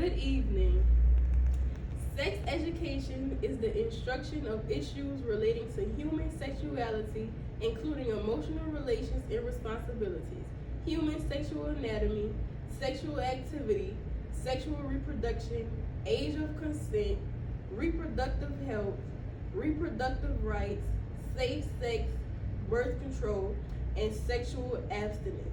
Good evening. Sex education is the instruction of issues relating to human sexuality, including emotional relations and responsibilities, human sexual anatomy, sexual activity, sexual reproduction, age of consent, reproductive health, reproductive rights, safe sex, birth control, and sexual abstinence.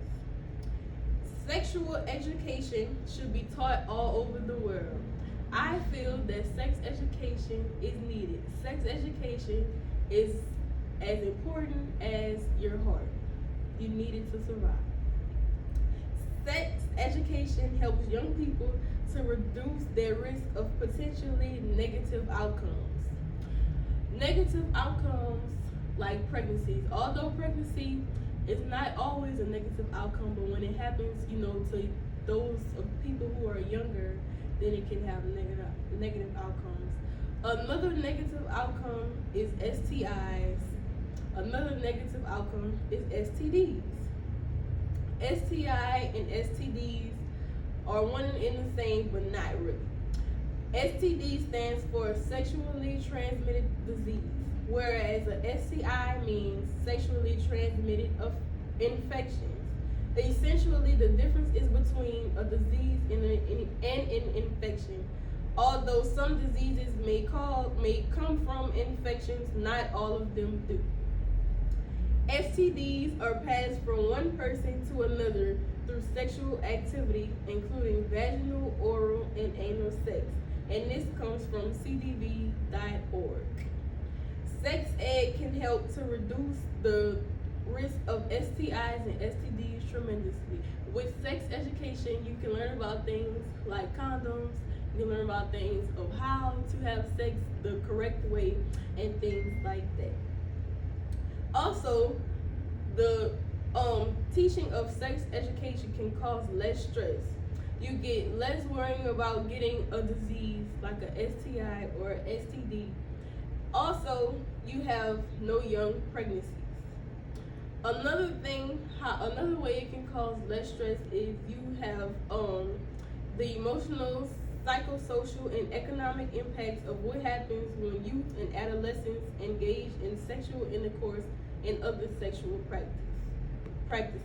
Sexual education should be taught all over the world. I feel that sex education is needed. Sex education is as important as your heart. You need it to survive. Sex education helps young people to reduce their risk of potentially negative outcomes. Negative outcomes like pregnancies. Although pregnancy is not always a negative outcome, but when it happens, to those people who are younger, then it can have negative outcomes. Another negative outcome is STIs. Another negative outcome is STDs. STI and STDs are one and the same, but not really. STD stands for sexually transmitted disease, whereas a STI means sexually transmitted infections. Essentially, the difference is between a disease and an infection. Although some diseases may come from infections, not all of them do. STDs are passed from one person to another through sexual activity, including vaginal, oral, and anal sex. And this comes from cdv.org. Sex ed can help to reduce the risk of STIs and STDs tremendously. With sex education, you can learn about things like condoms, you can learn about things of how to have sex the correct way, and things like that. Also, the teaching of sex education can cause less stress. You get less worrying about getting a disease like a STI or a STD. Also, you have no young pregnancies. Another way it can cause less stress is you have the emotional, psychosocial, and economic impacts of what happens when youth and adolescents engage in sexual intercourse and other sexual practices.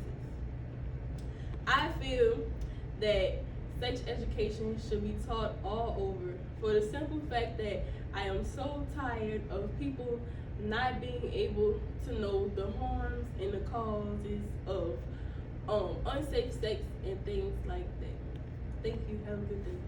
I feel that sex education should be taught all over for the simple fact that I am so tired of people not being able to know the harms and the causes of unsafe sex and things like that. Thank you. Have a good day.